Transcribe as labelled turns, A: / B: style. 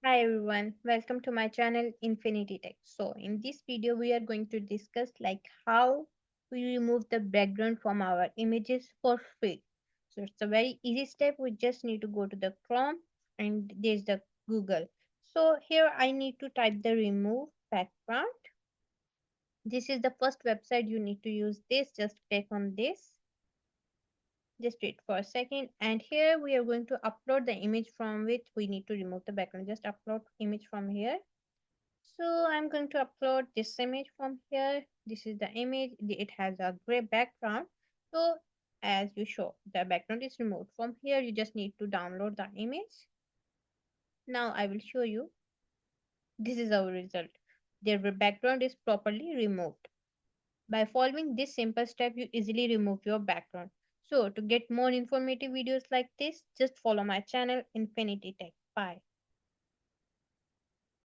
A: Hi everyone, welcome to my channel Infinity Tech. So in this video we are going to discuss like how we remove the background from our images for free. So it's a very easy step. We just need to go to the Chrome and there's the Google. So here I need to type the remove background. This is the first website you need to use this. Just click on this. Just wait for a second and here we are going to upload the image from which we need to remove the background. Just upload image from here. So I'm going to upload this image from here. This is the image. It has a gray background. So as you show, the background is removed. From here, you just need to download the image. Now I will show you. This is our result. The background is properly removed. By following this simple step, you easily remove your background. So to get more informative videos like this, just follow my channel Infinity Tech. Bye.